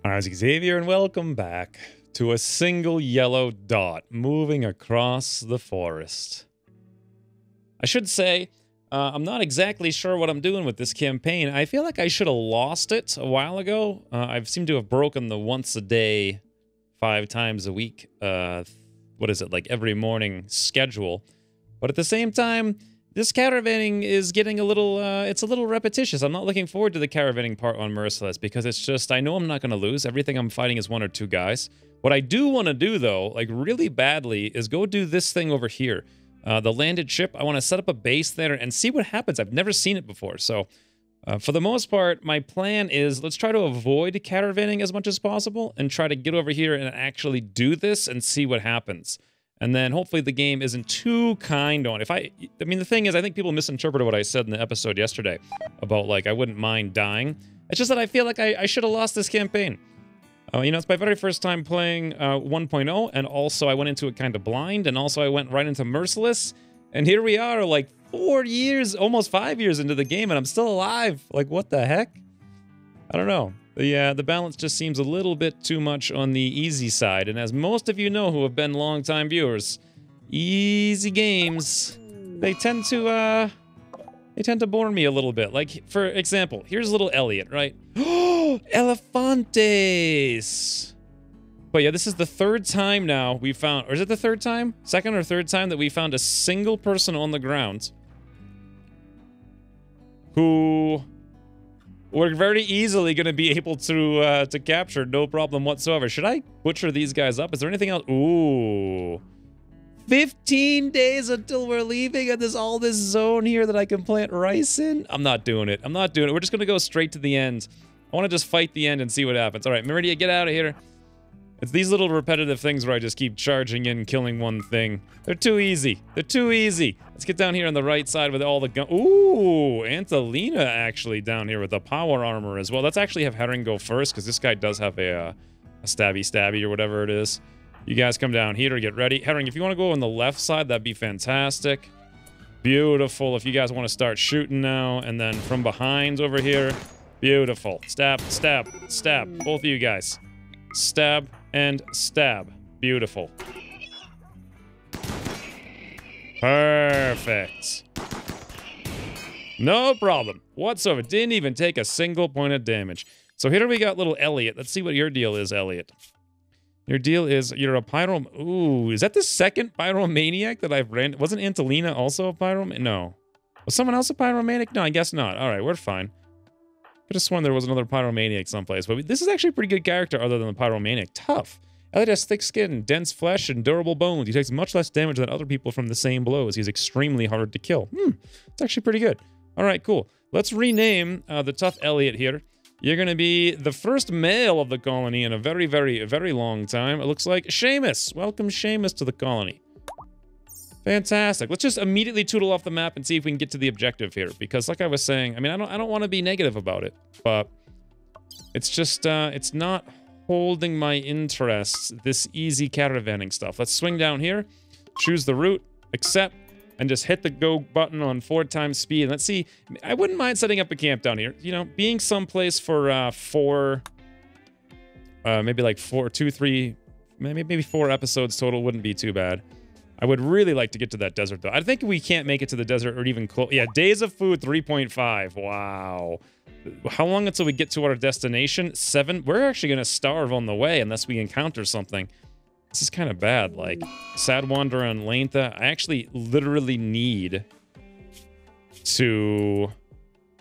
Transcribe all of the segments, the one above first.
I'm Xavier, and welcome back to a single yellow dot moving across the forest. I should say, I'm not exactly sure what I'm doing with this campaign. I feel like I should have lost it a while ago. I've seemed to have broken the once a day, 5 times a week, what is it, like every morning schedule. But at the same time, this caravanning is getting a little, it's a little repetitious. I'm not looking forward to the caravanning part on Merciless because it's just, I know I'm not going to lose. Everything I'm fighting is 1 or 2 guys. What I do want to do, though, like really badly, is go do this thing over here. The landed ship, I want to set up a base there and see what happens. I've never seen it before. So, for the most part, my plan is let's try to avoid caravanning as much as possible and try to get over here and actually do this and see what happens. And then hopefully the game isn't too kind on. I mean, the thing is, I think people misinterpreted what I said in the episode yesterday about, like, I wouldn't mind dying. It's just that I feel like I should have lost this campaign. You know, it's my very first time playing 1.0, and also I went into it kind of blind, and also I went right into Merciless, and here we are, like, 4 years, almost 5 years into the game, and I'm still alive. Like, what the heck? I don't know. The balance just seems a little bit too much on the easy side, and as most of you know who have been longtime viewers, easy games, they tend to bore me a little bit. Like, for example, here's little Elliot, right? Oh, Elefantes! But yeah, this is the 3rd time now we found, or is it the 3rd time? 2nd or 3rd time that we found a single person on the ground who we're very easily going to be able to capture, no problem whatsoever. Should I butcher these guys up? Is there anything else? Ooh. 15 days until we're leaving, and there's all this zone here that I can plant rice in? I'm not doing it. I'm not doing it. We're just going to go straight to the end. I want to just fight the end and see what happens. All right, Meridia, get out of here. It's these little repetitive things where I just keep charging in, killing one thing. They're too easy. They're too easy. Let's get down here on the right side with all the gun. Ooh, Antalina actually down here with the power armor as well. Let's actually have Herring go first, because this guy does have a stabby or whatever it is. You guys come down here to get ready. Herring, if you want to go on the left side, that'd be fantastic. Beautiful. If you guys want to start shooting now, and then from behind over here. Beautiful. Stab, stab, stab. Both of you guys. Stab and stab. Beautiful. Perfect. No problem whatsoever. Didn't even take a single point of damage. So here we got little Elliot. Let's see what your deal is, Elliot. Your deal is you're a pyro... Ooh, is that the 2nd pyromaniac that I've ran? Wasn't Antalina also a pyromaniac? No. Was someone else a pyromaniac? No, I guess not. All right, we're fine. Could have sworn there was another pyromaniac someplace, but this is actually a pretty good character other than the pyromaniac. Tough. Elliot has thick skin, dense flesh, and durable bones. He takes much less damage than other people from the same blows. He's extremely hard to kill. It's actually pretty good. All right, cool. Let's rename the tough Elliot here. You're going to be the first male of the colony in a very, very, very long time. It looks like Seamus. Welcome, Seamus, to the colony. Fantastic. Let's just immediately tootle off the map and see if we can get to the objective here. Because like I was saying, I mean, I don't want to be negative about it, but it's just, it's not holding my interest, this easy caravanning stuff. Let's swing down here, choose the route, accept, and just hit the go button on 4 times speed. And let's see, I wouldn't mind setting up a camp down here. You know, being someplace for 4, maybe like 4, 2, 3, maybe 4 episodes total wouldn't be too bad. I would really like to get to that desert, though. I think we can't make it to the desert or even close. Yeah, days of food, 3.5. Wow. How long until we get to our destination? 7? We're actually going to starve on the way unless we encounter something. This is kind of bad. Like, Sad Wanderer and Lantha. I actually literally need to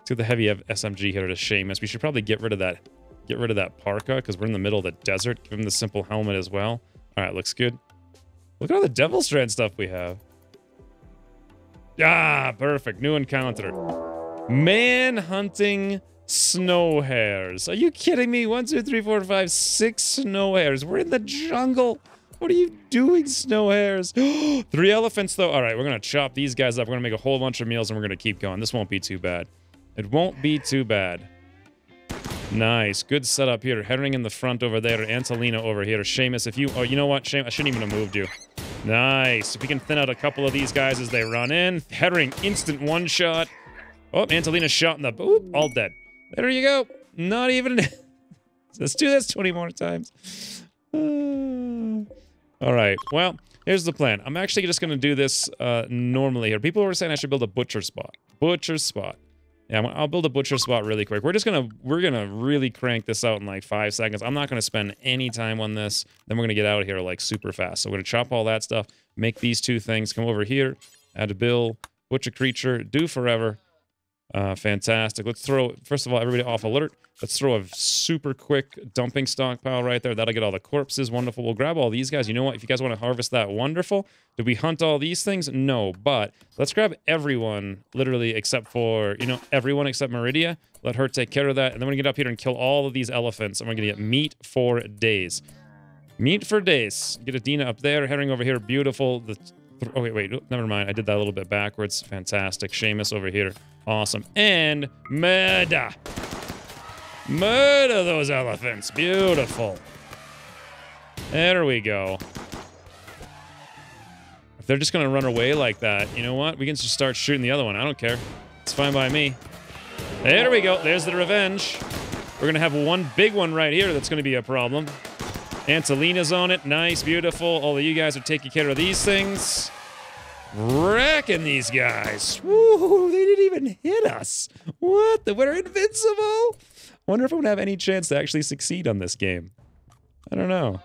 the heavy SMG here to Seamus. We should probably get rid of that parka because we're in the middle of the desert. Give him the simple helmet as well. All right, looks good. Look at all the Devil Strand stuff we have. Ah, perfect. New encounter. Man hunting snow hares. Are you kidding me? 1, 2, 3, 4, 5, 6 snow hares. We're in the jungle. What are you doing, snow hares? 3 elephants, though. All right, we're going to chop these guys up. We're going to make a whole bunch of meals, and we're going to keep going. This won't be too bad. It won't be too bad. Nice. Good setup here. Herring in the front over there. Antalina over here. Seamus, if you... Oh, you know what, Seamus? I shouldn't even have moved you. Nice. If we can thin out a couple of these guys as they run in. Herring, instant one-shot. Oh, Antalina shot in the... Oop, all dead. There you go. Not even... Let's do this 20 more times. All right. Well, here's the plan. I'm actually just going to do this normally here. People were saying I should build a butcher spot. Butcher spot. Yeah, I'll build a butcher spot really quick. We're gonna really crank this out in like 5 seconds. I'm not gonna spend any time on this. Then we're gonna get out of here like super fast. So we're gonna chop all that stuff, make these 2 things, come over here, add a bill, butcher creature, do forever. Fantastic. Let's throw, first of all, everybody off alert. Let's throw a super quick dumping stockpile right there. That'll get all the corpses. Wonderful. We'll grab all these guys. You know what? If you guys want to harvest that, wonderful. Did we hunt all these things? No, but let's grab everyone, literally, except for, you know, everyone except Meridia. Let her take care of that. And then we're going to get up here and kill all of these elephants. And we're going to get meat for days. Meat for days. Get Adina up there. Herring over here. Beautiful. Oh, wait. Never mind. I did that a little bit backwards. Fantastic. Seamus over here. Awesome. And murder. Murder those elephants. Beautiful. There we go. If they're just going to run away like that, you know what? We can just start shooting the other one. I don't care. It's fine by me. There we go. There's the revenge. We're going to have one big one right here that's going to be a problem. Antolina's on it. Nice, beautiful. All of you guys are taking care of these things. Wrecking these guys. Woo, they didn't even hit us. What? We're invincible? Wonder if I'm going to have any chance to actually succeed on this game. I don't know.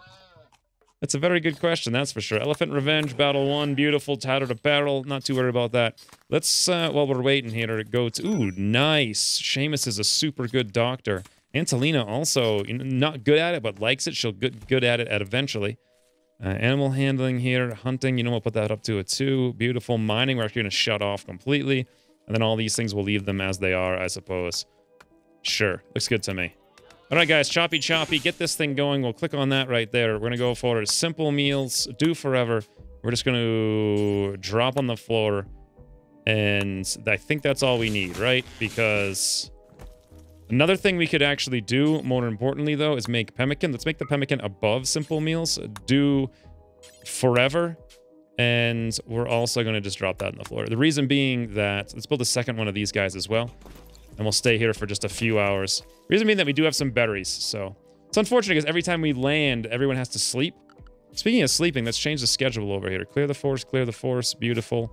That's a very good question, that's for sure. Elephant Revenge, Battle 1, beautiful, tattered apparel. Not too worried about that. Let's, while we're waiting here to go to... Ooh, nice. Seamus is a super good doctor. Antolina also, you know, not good at it, but likes it. She'll get good at it eventually. Animal handling here, hunting, you know, we'll put that up to a 2. Beautiful. Mining, we're actually going to shut off completely. And then all these things, we'll leave them as they are, I suppose. Sure, looks good to me. All right, guys, choppy, get this thing going. We'll click on that right there. We're going to go for simple meals, do forever. We're just going to drop on the floor. And I think that's all we need, right? Because another thing we could actually do, more importantly, though, is make pemmican. Let's make the pemmican above simple meals. Do forever. And we're also going to just drop that on the floor. The reason being that... Let's build a second one of these guys as well. And we'll stay here for just a few hours. Reason being that we do have some berries, so... It's unfortunate because every time we land, everyone has to sleep. Speaking of sleeping, let's change the schedule over here. Clear the forest, beautiful.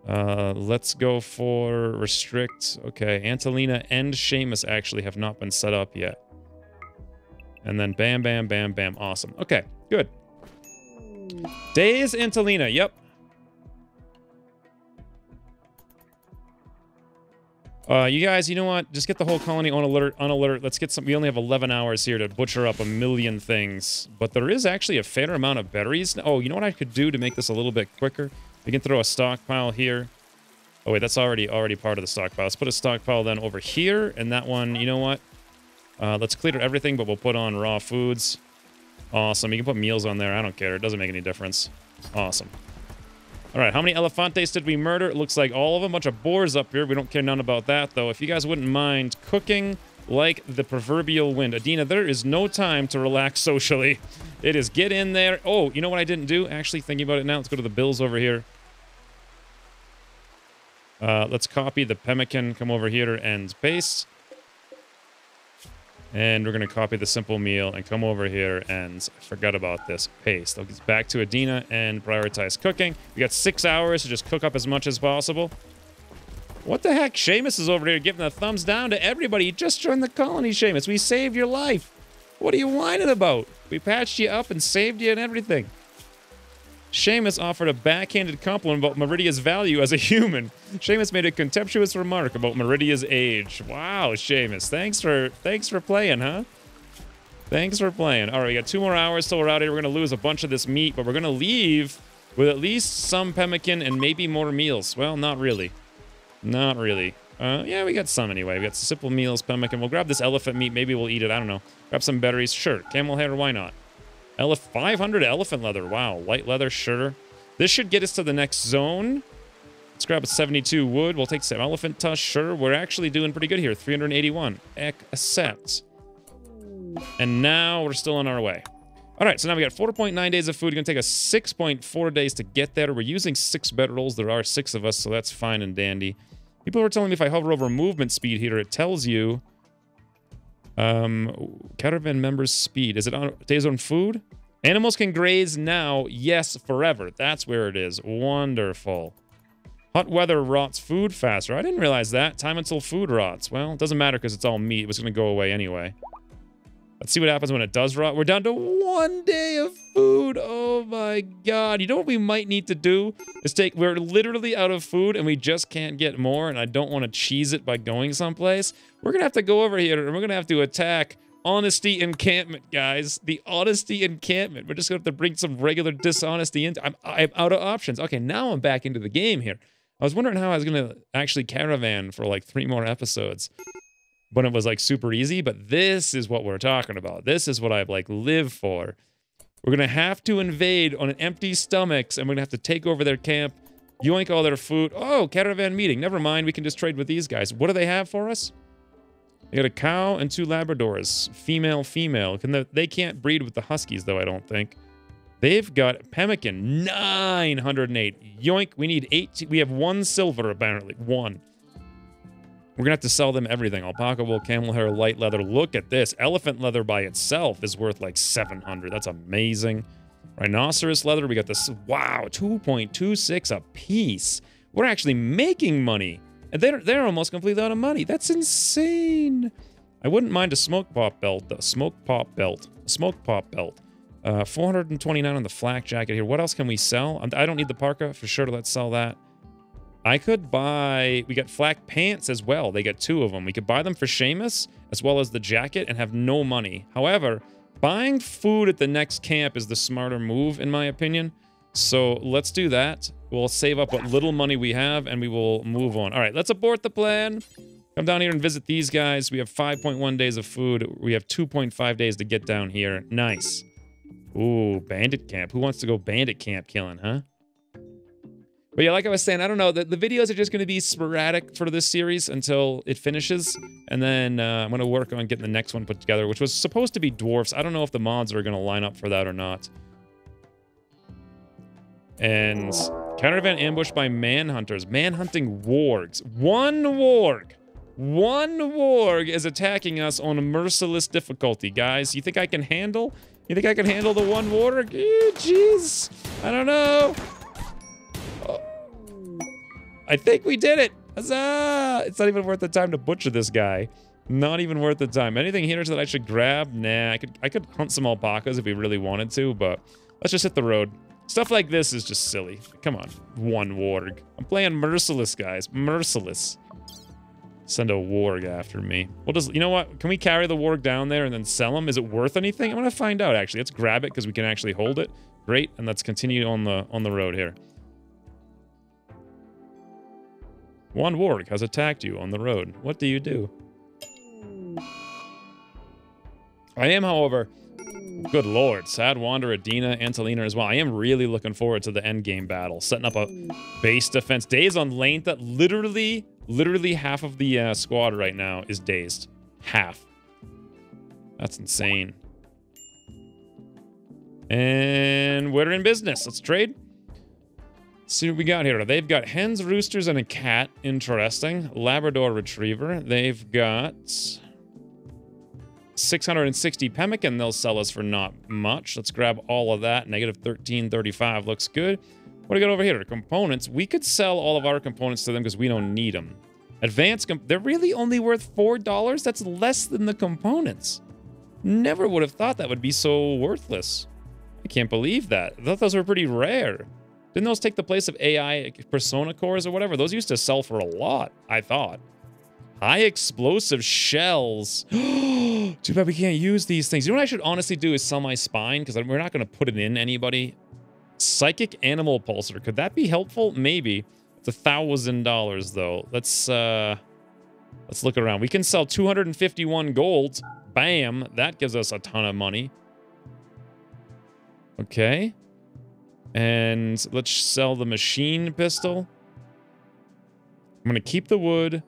Let's go for restrict. Okay, Antolina and Seamus actually have not been set up yet. And then bam, bam, bam, bam. Awesome. Okay, good. Days Antolina, yep. You guys, you know what? Just get the whole colony on alert. Let's get some... We only have 11 hours here to butcher up a million things. But there is actually a fair amount of berries. Oh, you know what I could do to make this a little bit quicker? We can throw a stockpile here. Oh, wait, that's already part of the stockpile. Let's put a stockpile then over here. And that one, you know what? Let's clear everything, but we'll put on raw foods. Awesome. You can put meals on there. I don't care. It doesn't make any difference. Awesome. All right, how many elefantes did we murder? It looks like all of them. A bunch of boars up here. We don't care none about that, though. If you guys wouldn't mind cooking like the proverbial wind. Adina, there is no time to relax socially. It is get in there. Oh, you know what I didn't do? Actually, thinking about it now, let's go to the bills over here. Let's copy the pemmican. Come over here and paste. And we're going to copy the simple meal and come over here and I forgot about this. Paste. I'll get back to Adina and prioritize cooking. We got 6 hours to just cook up as much as possible. What the heck? Seamus is over here giving a thumbs down to everybody. You just joined the colony, Seamus. We saved your life. What are you whining about? We patched you up and saved you and everything. Seamus offered a backhanded compliment about Meridia's value as a human. Seamus made a contemptuous remark about Meridia's age. Wow, Seamus. Thanks for playing, huh? Thanks for playing. All right, we got 2 more hours till we're out here. We're going to lose a bunch of this meat, but we're going to leave with at least some pemmican and maybe more meals. Well, not really. Not really. Yeah, we got some anyway. We got simple meals, pemmican. We'll grab this elephant meat. Maybe we'll eat it. I don't know. Grab some berries. Sure. Camel hair. Why not? 500 elephant leather. Wow. Light leather. Sure. This should get us to the next zone. Let's grab a 72 wood. We'll take some elephant tusk. Sure. We're actually doing pretty good here. 381. Accept. And now we're still on our way. All right. So now we got 4.9 days of food. It's going to take us 6.4 days to get there. We're using 6 bedrolls. There are 6 of us, so that's fine and dandy. People were telling me if I hover over movement speed here, it tells you Caravan members' speed. Is it on days on food? Animals can graze now. Yes, forever. That's where it is. Wonderful. Hot weather rots food faster. I didn't realize that. Time until food rots. Well, it doesn't matter because it's all meat. It was going to go away anyway. Let's see what happens when it does rot. We're down to 1 day of food. Oh my god. You know what we might need to do? Is we're literally out of food and we just can't get more, and I don't want to cheese it by going someplace. We're going to have to go over here and we're going to have to attack Honesty Encampment, guys. The Honesty Encampment. We're just going to have to bring some regular dishonesty into. I'm out of options. Okay, now I'm back into the game here. I was wondering how I was going to actually caravan for like 3 more episodes when it was like super easy, but this is what we're talking about. This is what I like live for. We're going to have to invade on an empty stomachs, and we're going to have to take over their camp, yoink all their food. Oh, caravan meeting. Never mind. We can just trade with these guys. What do they have for us? They got a cow and 2 Labradors. Female, female. They can't breed with the Huskies, though, I don't think. They've got pemmican. 908. Yoink. We need 8. We have 1 silver, apparently. 1. We're going to have to sell them everything. Alpaca wool, camel hair, light leather. Look at this. Elephant leather by itself is worth like 700. That's amazing. Rhinoceros leather. We got this. Wow. 2.26 a piece. We're actually making money. And they're almost completely out of money. That's insane. I wouldn't mind a smoke pop belt, though. Smoke pop belt. 429 on the flak jacket here. What else can we sell? I don't need the parka for sure. Let's sell that. I could buy... We got flak pants as well. They got 2 of them. We could buy them for Seamus as well as the jacket and have no money. However, buying food at the next camp is the smarter move, in my opinion. So let's do that. We'll save up what little money we have and we will move on. All right, let's abort the plan. Come down here and visit these guys. We have 5.1 days of food. We have 2.5 days to get down here. Nice. Ooh, bandit camp. Who wants to go bandit camp killing, huh? But yeah, like I was saying, I don't know. The videos are just going to be sporadic for this series until it finishes. And then I'm going to work on getting the next one put together, which was supposed to be dwarfs. I don't know if the mods are going to line up for that or not. And caravan ambushed by manhunters. Manhunting wargs. 1 warg. 1 warg is attacking us on a merciless difficulty, guys. You think I can handle? You think I can handle the 1 warg? Jeez. I don't know. Oh. I think we did it. Huzzah! It's not even worth the time to butcher this guy. Not even worth the time. Anything here that I should grab? Nah, I could hunt some alpacas if we really wanted to, but let's just hit the road. Stuff like this is just silly. Come on, 1 warg. I'm playing Merciless, guys. Merciless. Send a warg after me. We'll just, you know what? Can we carry the warg down there and then sell him? Is it worth anything? I'm gonna find out, actually. Let's grab it because we can actually hold it. Great, and let's continue on the road here. 1 warg has attacked you on the road. What do you do? I am, however... Good lord. Sad Wanderer, Dina, Antolina as well. I am really looking forward to the endgame battle. Setting up a base defense. Days on lane that literally half of the squad right now is dazed. Half. That's insane. And we're in business. Let's trade. Let's see what we got here. They've got hens, roosters, and a cat. Interesting. Labrador Retriever. They've got... 660 pemmican they'll sell us for not much. Let's grab all of that. Negative 1335 looks good. What do we got over here? Components. We could sell all of our components to them because we don't need them. Advanced they're really only worth $4? That's less than the components. Never would have thought that would be so worthless. I can't believe that. I thought those were pretty rare. Didn't those take the place of AI persona cores or whatever? Those used to sell for a lot, I thought. High explosive shells. Too bad we can't use these things. You know what I should honestly do is sell my spine, because we're not going to put it in anybody. Psychic animal pulsar. Could that be helpful? Maybe. It's $1,000 though. Let's look around. We can sell 251 gold. Bam. That gives us a ton of money. Okay. And let's sell the machine pistol. I'm going to keep the wood.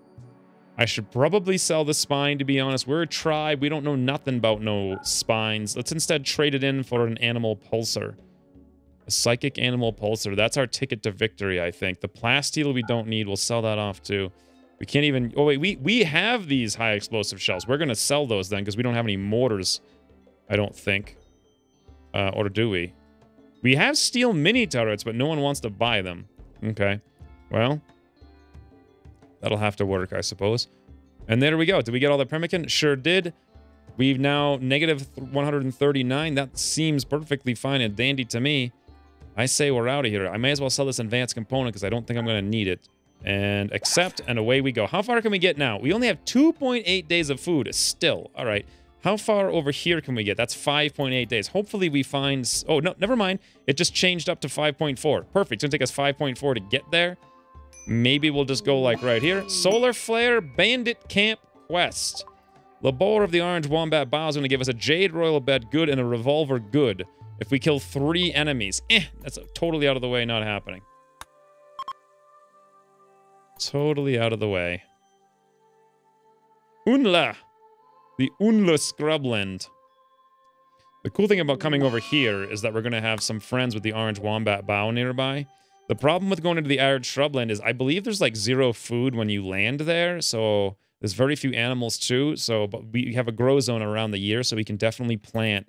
I should probably sell the spine, to be honest. We're a tribe. We don't know nothing about no spines. Let's instead trade it in for an animal pulsar. A psychic animal pulsar. That's our ticket to victory, I think. The plasteel we don't need. We'll sell that off too. We can't even... Oh, wait. We have these high explosive shells. We're going to sell those then because we don't have any mortars, I don't think. Or do we? We have steel mini turrets, but no one wants to buy them. Okay. Well, that'll have to work, I suppose. And there we go. Did we get all the pemmican? Sure did. We've now negative 139. That seems perfectly fine and dandy to me. I say we're out of here. I may as well sell this advanced component because I don't think I'm going to need it. And accept, and away we go. How far can we get now? We only have 2.8 days of food still. All right. How far over here can we get? That's 5.8 days. Hopefully we find... Oh, no, never mind. It just changed up to 5.4. Perfect. It's going to take us 5.4 to get there. Maybe we'll just go like right here. Solar Flare Bandit Camp Quest. Labor of the Orange Wombat Bow is going to give us a Jade Royal Bed good and a Revolver good. If we kill 3 enemies. That's totally out of the way, not happening. Totally out of the way. Unla. The Unla Scrubland. The cool thing about coming over here is that we're going to have some friends with the Orange Wombat Bow nearby. The problem with going into the arid shrubland is I believe there's like 0 food when you land there, so there's very few animals too. So, but we have a grow zone around the year, so we can definitely plant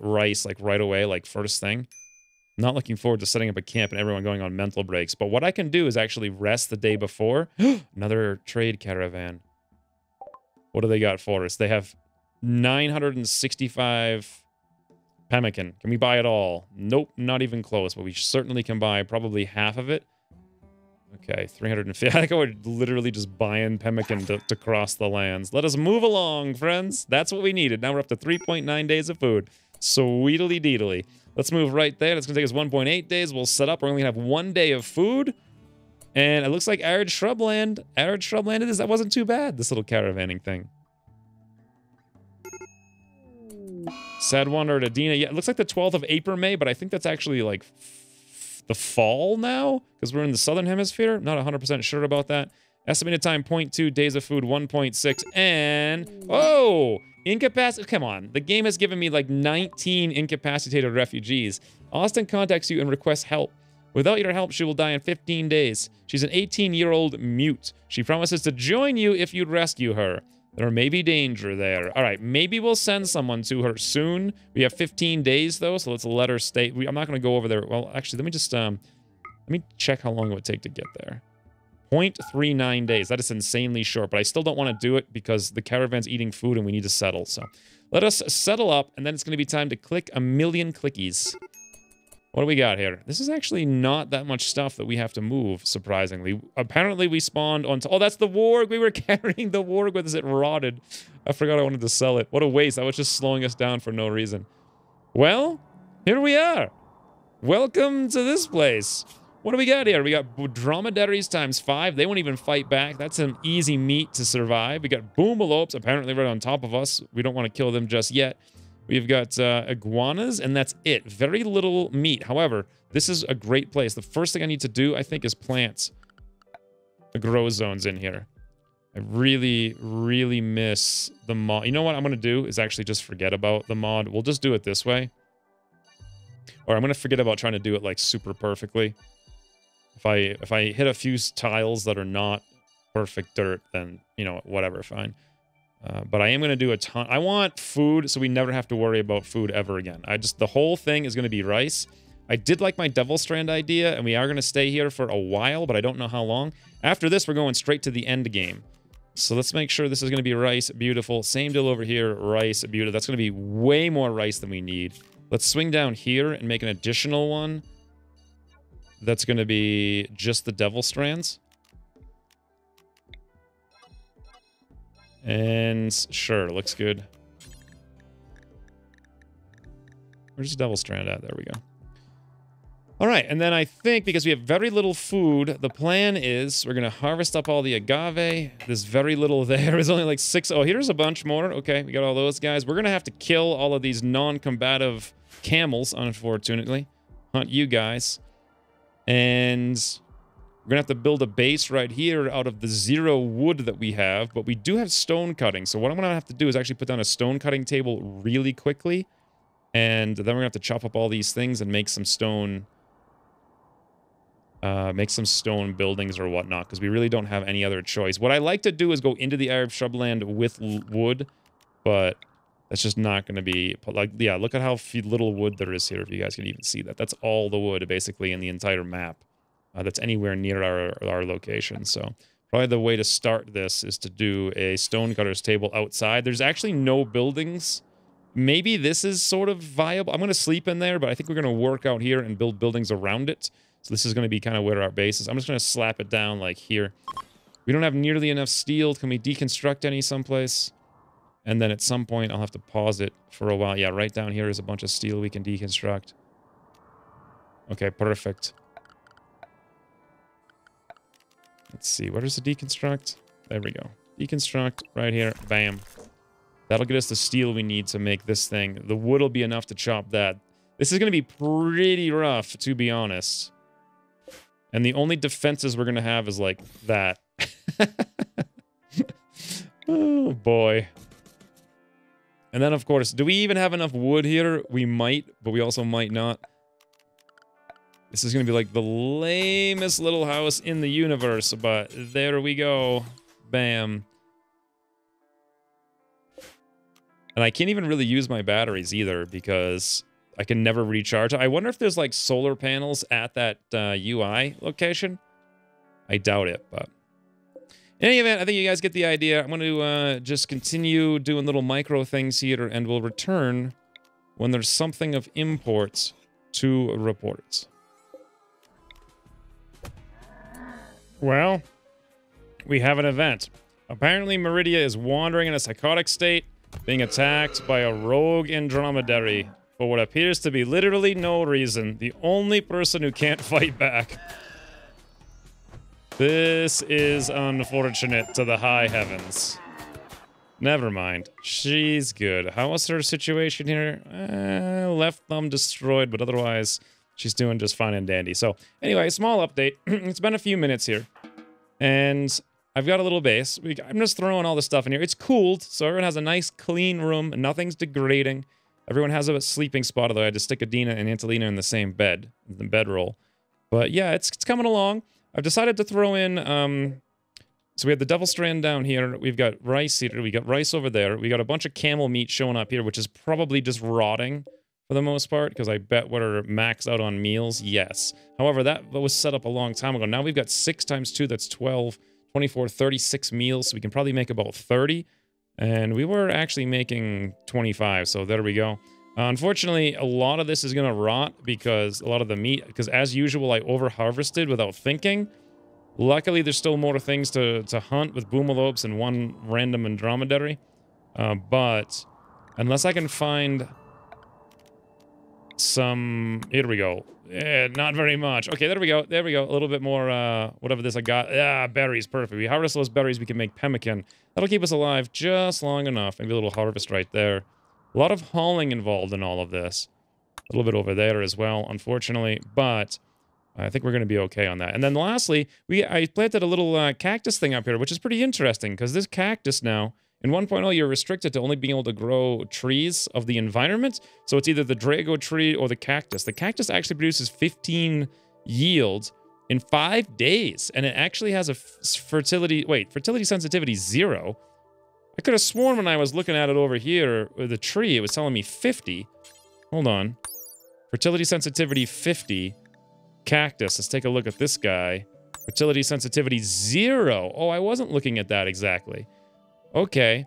rice like right away, like first thing. I'm not looking forward to setting up a camp and everyone going on mental breaks. But what I can do is actually rest the day before. Another trade caravan. What do they got for us? They have 965 pemmican. Can we buy it all? Nope, not even close. But we certainly can buy probably half of it. Okay, 350. I think we're literally just buying pemmican to cross the lands. Let us move along, friends. That's what we needed. Now we're up to 3.9 days of food. Sweetly deedly. Let's move right there. It's going to take us 1.8 days. We'll set up. We're only going to have 1 day of food. And it looks like arid shrubland. Arid shrubland it is. That wasn't too bad, this little caravanning thing. Sad Wanderer at Adina. Yeah, it looks like the 12th of April, May, but I think that's actually like the fall now because we're in the southern hemisphere. Not 100% sure about that. Estimated time 0.2, days of food 1.6, and oh, incapacitated. Come on, the game has given me like 19 incapacitated refugees. Austin contacts you and requests help. Without your help, she will die in 15 days. She's an 18-year-old mute. She promises to join you if you rescue her. There may be danger there. All right, maybe we'll send someone to her soon. We have 15 days, though, so let's let her stay. I'm not going to go over there. Well, actually, let me just let me check how long it would take to get there. 0.39 days. That is insanely short, but I still don't want to do it because the caravan's eating food and we need to settle. So let us settle up, and then it's going to be time to click a million clickies. What do we got here? This is actually not that much stuff that we have to move, surprisingly. Apparently, we spawned on... Oh, that's the warg! We were carrying the warg with us. It rotted. I forgot I wanted to sell it. What a waste. That was just slowing us down for no reason. Well, here we are. Welcome to this place. What do we got here? We got dromedaries times 5. They won't even fight back. That's an easy meat to survive. We got boomalopes apparently right on top of us. We don't want to kill them just yet. We've got iguanas, and that's it. Very little meat. However, this is a great place. The first thing I need to do, I think, is plant the grow zones in here. I really, really miss the mod. You know what I'm going to do is actually just forget about the mod. We'll just do it this way. Or I'm going to forget about trying to do it, like, super perfectly. If I hit a few tiles that are not perfect dirt, then, you know, whatever, fine. But I am going to do a ton. I want food, so we never have to worry about food ever again. The whole thing is going to be rice. I did like my Devil Strand idea, and we are going to stay here for a while, but I don't know how long. After this, we're going straight to the end game. So let's make sure this is going to be rice, beautiful. Same deal over here, rice, beautiful. That's going to be way more rice than we need. Let's swing down here and make an additional one. That's going to be just the Devil Strands. And sure, looks good. Where's the Devil Strand at? There we go. All right, and then I think because we have very little food, the plan is we're going to harvest up all the agave. There's very little there. There's only like 6. Oh, here's a bunch more. Okay, we got all those guys. We're going to have to kill all of these non-combative camels, unfortunately. Hunt you guys. And we're going to have to build a base right here out of the 0 wood that we have. But we do have stone cutting. So what I'm going to have to do is actually put down a stone cutting table really quickly. And then we're going to have to chop up all these things and make some stone make some stone buildings or whatnot, because we really don't have any other choice. What I like to do is go into the Arab shrubland with wood, but that's just not going to be, like, yeah, look at how little wood there is here, if you guys can even see that. That's all the wood, basically, in the entire map that's anywhere near our location. So probably the way to start this is to do a stonecutter's table outside. There's actually no buildings. Maybe this is sort of viable. I'm going to sleep in there, but I think we're going to work out here and build buildings around it. So this is going to be kind of where our base is. I'm just going to slap it down like here. We don't have nearly enough steel. Can we deconstruct any someplace? And then at some point, I'll have to pause it for a while. Yeah, right down here is a bunch of steel we can deconstruct. Okay, perfect. Let's see, where does the deconstruct? There we go. Deconstruct, right here, bam. That'll get us the steel we need to make this thing. The wood will be enough to chop that. This is going to be pretty rough, to be honest. And the only defenses we're going to have is like that. Oh, boy. And then, of course, do we even have enough wood here? We might, but we also might not. This is going to be like the lamest little house in the universe, but there we go. Bam. And I can't even really use my batteries either because I can never recharge. I wonder if there's like solar panels at that UI location. I doubt it, but... in any event, I think you guys get the idea. I'm going to just continue doing little micro things here, and we'll return when there's something of import to report. Well, we have an event. Apparently, Meridia is wandering in a psychotic state, being attacked by a rogue Andromedary for what appears to be literally no reason. The only person who can't fight back. This is unfortunate to the high heavens. Never mind. She's good. How was her situation here? Left thumb destroyed, but otherwise, she's doing just fine and dandy. So, anyway, small update. It's been a few minutes here. And I've got a little base. I'm just throwing all the stuff in here. It's cooled, so everyone has a nice, clean room. And nothing's degrading. Everyone has a sleeping spot, although I had to stick Adina and Angelina in the same bed, the bedroll. But yeah, it's coming along. I've decided to throw in, so we have the Devil Strand down here. We've got rice here. We got rice over there. We got a bunch of camel meat showing up here, which is probably just rotting for the most part, because I bet we're maxed out on meals. Yes. However, that was set up a long time ago. Now we've got 6 times 2, that's 12, 24, 36 meals, so we can probably make about 30. And we were actually making 25, so there we go. Unfortunately, a lot of this is going to rot because a lot of the meat, because as usual, I over-harvested without thinking. Luckily, there's still more things to hunt with boomalopes and one random Andromedary. But unless I can find some... here we go. Not very much. Okay, there we go. There we go. A little bit more, whatever this I got. Ah, berries. Perfect. We harvest those berries, we can make pemmican. That'll keep us alive just long enough. Maybe a little harvest right there. A lot of hauling involved in all of this. A little bit over there as well, unfortunately. But I think we're going to be okay on that. And then lastly, I planted a little cactus thing up here, which is pretty interesting. Because this cactus now, in 1.0, you're restricted to only being able to grow trees of the environment. So it's either the Drago tree or the cactus. The cactus actually produces 15 yield in 5 days. And it actually has a fertility sensitivity 0. I could have sworn when I was looking at it over here with the tree, it was telling me 50. Hold on. Fertility sensitivity 50. Cactus. Let's take a look at this guy. Fertility sensitivity 0. Oh, I wasn't looking at that exactly. Okay.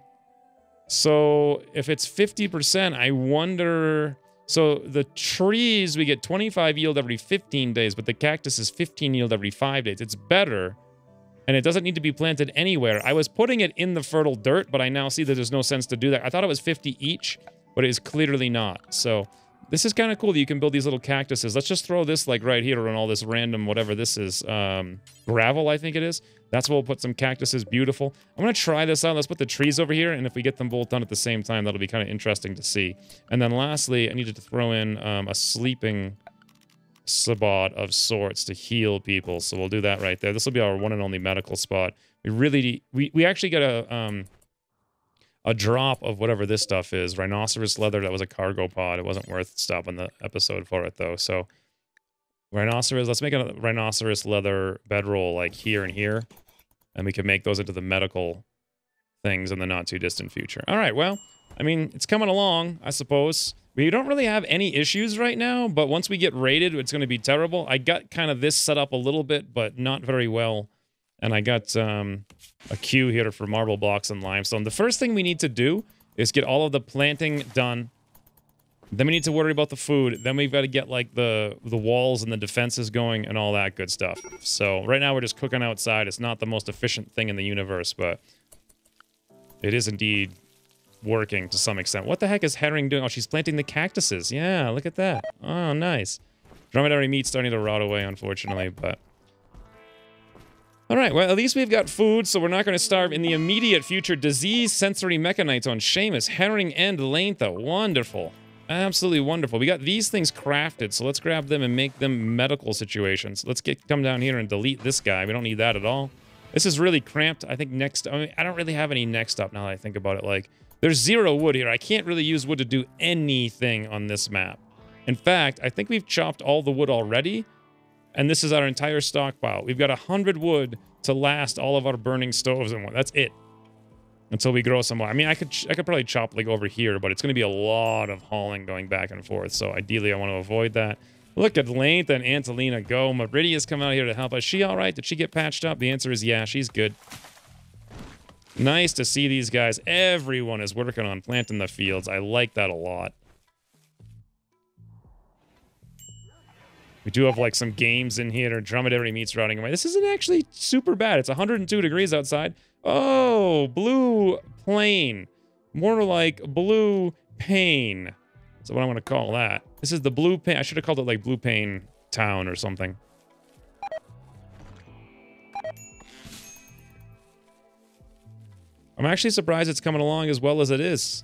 So if it's 50%, I wonder... so the trees, we get 25 yield every 15 days, but the cactus is 15 yield every 5 days. It's better. And it doesn't need to be planted anywhere. I was putting it in the fertile dirt, but I now see that there's no sense to do that. I thought it was 50 each, but it is clearly not. So this is kind of cool that you can build these little cactuses. Let's just throw this like right here on all this random, whatever this is, gravel, I think it is. That's where we'll put some cactuses. Beautiful. I'm going to try this out. Let's put the trees over here, and if we get them both done at the same time, that'll be kind of interesting to see. And then lastly, I needed to throw in a sleeping spot of sorts to heal people, so we'll do that right there. This will be our one and only medical spot. We actually get a drop of whatever this stuff is. Rhinoceros leather. That was a cargo pod. It wasn't worth stopping the episode for it though. So Rhinoceros. Let's make a rhinoceros leather bedroll like here and here. And we can make those into the medical things in the not too distant future. All right, well, I mean, it's coming along, I suppose. We don't really have any issues right now, but once we get raided, it's going to be terrible. I got kind of this set up a little bit, but not very well. And I got a queue here for marble blocks and limestone. The first thing we need to do is get all of the planting done. Then we need to worry about the food. Then we've got to get, like, the walls and the defenses going and all that good stuff. So right now we're just cooking outside. It's not the most efficient thing in the universe, but it is indeed working to some extent. What the heck is Herring doing? Oh, she's planting the cactuses. Yeah, look at that. Oh, nice. Dromedary meat's starting to rot away, unfortunately, but... Alright, well, at least we've got food, so we're not going to starve in the immediate future. Disease, sensory mechanites on Seamus, Herring, and Lantha. Wonderful. Absolutely wonderful. We got these things crafted, so let's grab them and make them medical situations. Let's come down here and delete this guy. We don't need that at all. This is really cramped. I think next... I mean, I don't really have any next up now that I think about it. Like, there's 0 wood here. I can't really use wood to do anything on this map. In fact, I think we've chopped all the wood already, and this is our entire stockpile. We've got 100 wood to last all of our burning stoves and what. That's it. Until we grow some more. I mean, I could probably chop like over here, but it's going to be a lot of hauling going back and forth. So ideally, I want to avoid that. Look at Lantha and Angelina go. Meridia's come out here to help us. Is she all right? Did she get patched up? The answer is yeah, she's good. Nice to see these guys. Everyone is working on planting the fields. I like that a lot. We do have, like, some games in here. Dromedary meat's rotting away. This isn't actually super bad. It's 102 degrees outside. Oh, blue plain. More like blue pain. That's what I'm going to call that. This is the blue pain. I should have called it, like, Blue Pain Town or something. I'm actually surprised it's coming along as well as it is.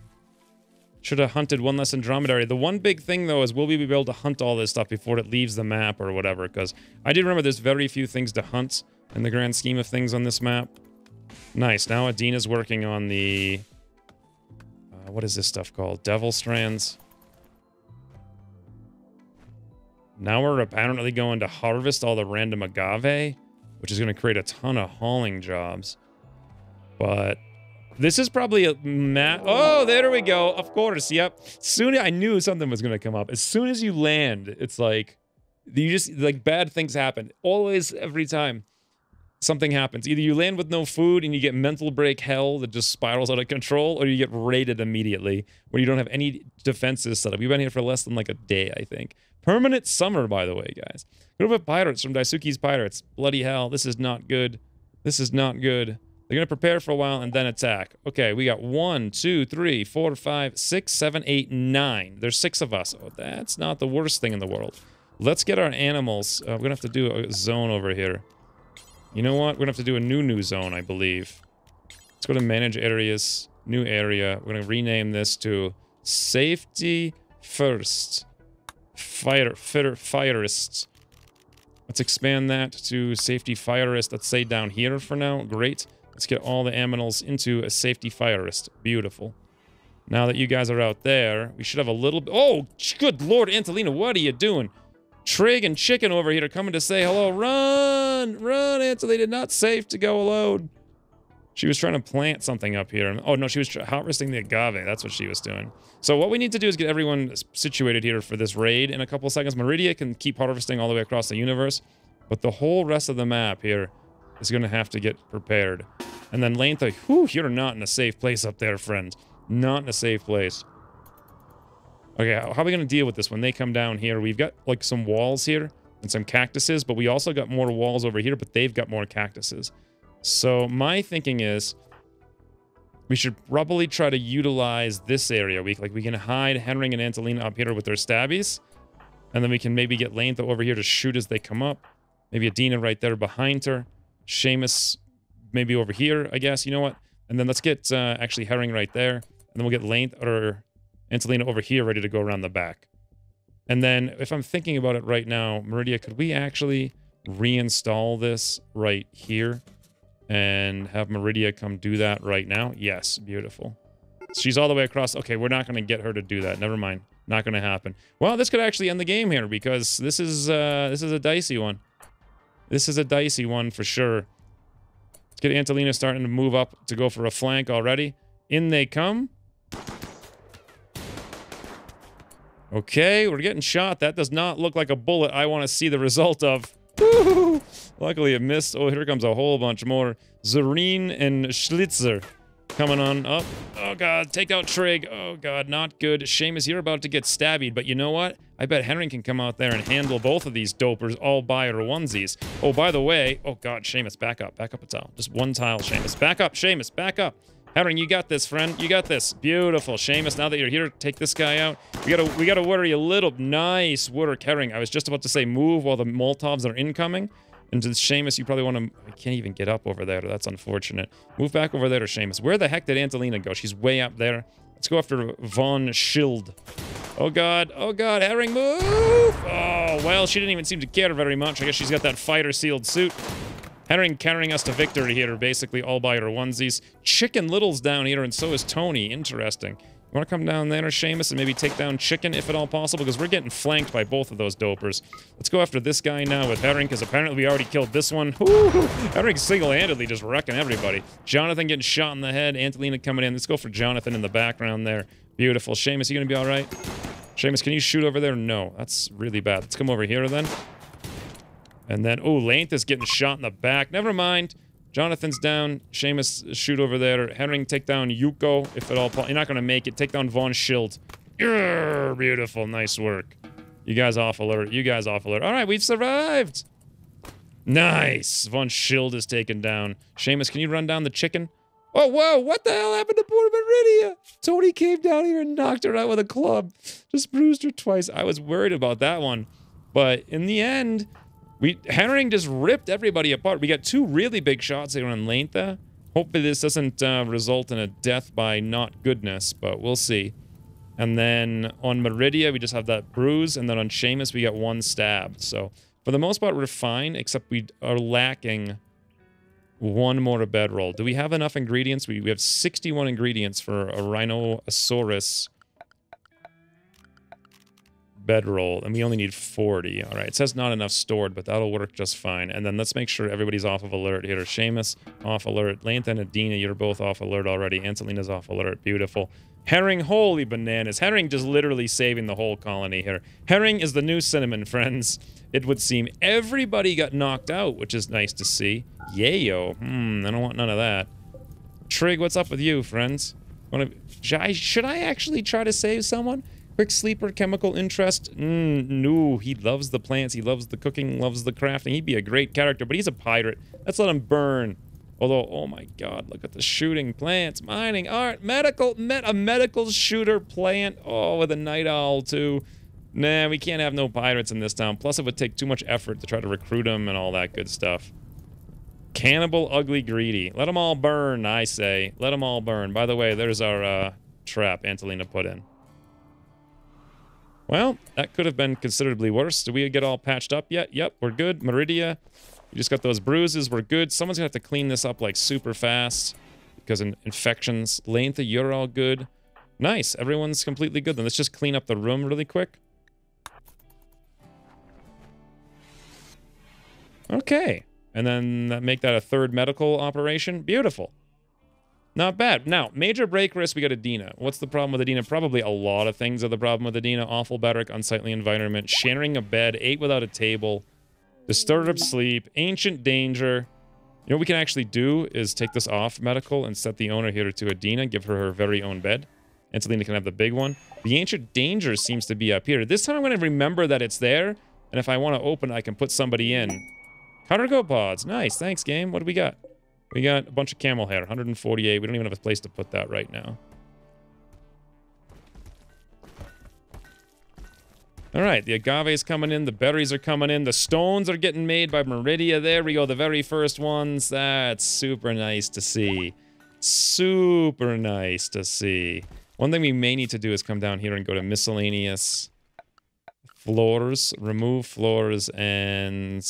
Should have hunted one less in Dromedary. The one big thing, though, is will we be able to hunt all this stuff before it leaves the map or whatever? Because I do remember there's very few things to hunt in the grand scheme of things on this map. Nice. Now Adina's working on the... what is this stuff called? Devil Strands. Now we're apparently going to harvest all the random agave, which is going to create a ton of hauling jobs. But... this is probably a map. Oh, there we go. Of course. Yep. Soon I knew something was going to come up. As soon as you land, it's like you just like bad things happen. Always, every time something happens. Either you land with no food and you get mental break hell that just spirals out of control, or you get raided immediately where you don't have any defenses set up. We've been here for less than like a day, I think. Permanent summer, by the way, guys. Group of pirates from Daisuke's Pirates. Bloody hell. This is not good. This is not good. They're going to prepare for a while and then attack. Okay, we got 1, 2, 3, 4, 5, 6, 7, 8, 9. There's 6 of us. Oh, that's not the worst thing in the world. Let's get our animals. We're going to have to do a zone over here. You know what? We're going to have to do a new zone, I believe. Let's go to manage areas. New area. We're going to rename this to Safety First. Firest. Let's expand that to Safety Firest. Let's say down here for now. Great. Let's get all the aminals into a Safety Firest. Beautiful. Now that you guys are out there, we should have a little bit... oh, good Lord, Angelina, what are you doing? Trig and Chicken over here are coming to say hello. Run! Run, Angelina. Not safe to go alone. She was trying to plant something up here. Oh, no, she was harvesting the agave. That's what she was doing. So what we need to do is get everyone situated here for this raid in a couple of seconds. Meridia can keep harvesting all the way across the universe, but the whole rest of the map here is going to have to get prepared. And then Lantha, whew, you're not in a safe place up there, friend. Not in a safe place. Okay, how are we going to deal with this when they come down here? We've got, like, some walls here and some cactuses, but we also got more walls over here, but they've got more cactuses. So my thinking is we should probably try to utilize this area. We can hide Henring and Angelina up here with their stabbies, and then we can maybe get Lantha over here to shoot as they come up. Maybe Adina right there behind her. Seamus maybe over here, I guess. You know what? And then let's get actually Herring right there, and then we'll get Lantha or Angelina over here ready to go around the back. And then if I'm thinking about it right now, Meridia, could we actually reinstall this right here? And have Meridia come do that right now? Yes, beautiful. She's all the way across. Okay, we're not going to get her to do that. Never mind. Not going to happen. Well, this could actually end the game here because this is a dicey one. This is a dicey one for sure. Let's get Angelina starting to move up to go for a flank already. In they come. Okay, we're getting shot. That does not look like a bullet I want to see the result of. Woo! Luckily it missed. Oh, here comes a whole bunch more. Zareen and Schlitzer coming on up. Oh god, take out Trig. Oh god, not good. Seamus, you're about to get stabbied, but you know what? I bet Henry can come out there and handle both of these dopers all by her onesies. Oh, by the way, oh god, Seamus, back up. Back up a tile. Just one tile, Seamus. Back up, Seamus, back up. Herring, you got this, friend. You got this. Beautiful. Seamus, now that you're here, take this guy out. We gotta worry a little. Nice work, Herring. I was just about to say move while the Molotovs are incoming. And to Seamus, you probably want to... I can't even get up over there. That's unfortunate. Move back over there to Seamus. Where the heck did Angelina go? She's way up there. Let's go after Von Schild. Oh, God. Oh, God. Herring, move! Oh, well, she didn't even seem to care very much. I guess she's got that fighter-sealed suit. Herring carrying us to victory here, basically all by her onesies. Chicken Little's down here, and so is Tony. Interesting. You want to come down there, Seamus, and maybe take down Chicken, if at all possible? Because we're getting flanked by both of those dopers. Let's go after this guy now with Herring, because apparently we already killed this one. Herring single-handedly just wrecking everybody. Jonathan getting shot in the head. Angelina coming in. Let's go for Jonathan in the background there. Beautiful. Seamus, you going to be all right? Seamus, can you shoot over there? No, that's really bad. Let's come over here, then. And then, oh, Length is getting shot in the back. Never mind. Jonathan's down. Seamus, shoot over there. Herring, take down Yuko, if at all possible. You're not going to make it. Take down Von Schild. Grrr, beautiful. Nice work. You guys off alert. You guys off alert. All right, we've survived. Nice. Von Schild is taken down. Seamus, can you run down the chicken? Oh, whoa. What the hell happened to poor Meridia? Tony came down here and knocked her out with a club. Just bruised her twice. I was worried about that one. But in the end... Herring just ripped everybody apart. We got two really big shots here on Lengtha. Hopefully this doesn't result in a death by not goodness, but we'll see. And then on Meridia, we just have that bruise, and then on Seamus, we got one stab. So for the most part, we're fine, except we are lacking one more bedroll. Do we have enough ingredients? We have 61 ingredients for a Rhinosaurus bedroll, and we only need 40. All right, it says not enough stored, but that'll work just fine. And then let's make sure everybody's off of alert here. Seamus, off alert. Lantha and Adina, you're both off alert already. Angelina's off alert. Beautiful. Herring, holy bananas. Herring just literally saving the whole colony here. Herring is the new cinnamon, friends. It would seem everybody got knocked out, which is nice to see. Yayo. I don't want none of that. Trig, what's up with you, friends? Should I actually try to save someone? Quick sleeper, chemical interest. No, he loves the plants, he loves the cooking, loves the crafting. He'd be a great character, but he's a pirate. Let's let him burn. Although, oh my god, look at the shooting, plants, mining, art, a medical shooter plant. Oh, with a night owl too. Nah, we can't have no pirates in this town. Plus, it would take too much effort to try to recruit them and all that good stuff. Cannibal, ugly, greedy. Let them all burn, I say. Let them all burn. By the way, there's our trap Angelina put in. Well, that could have been considerably worse. Did we get all patched up yet? Yep, we're good. Meridia, you just got those bruises. We're good. Someone's gonna have to clean this up like super fast because of infections. Lantha, you're all good. Nice. Everyone's completely good. Then let's just clean up the room really quick. Okay. And then make that a third medical operation. Beautiful. Not bad. Now, major break risk, we got Adina. What's the problem with Adina? Probably a lot of things are the problem with Adina. Awful barrack, unsightly environment, sharing a bed, ate without a table, disturbed sleep, ancient danger. You know what we can actually do is take this off medical and set the owner here to Adina, give her her very own bed. Angelina can have the big one. The ancient danger seems to be up here. This time I'm going to remember that it's there, and if I want to open it, I can put somebody in. Cargo pods. Nice. Thanks, game. What do we got? We got a bunch of camel hair, 148. We don't even have a place to put that right now. All right, the agave's coming in, the berries are coming in, the stones are getting made by Meridia. There we go, the very first ones. That's super nice to see. Super nice to see. One thing we may need to do is come down here and go to miscellaneous floors, remove floors, and...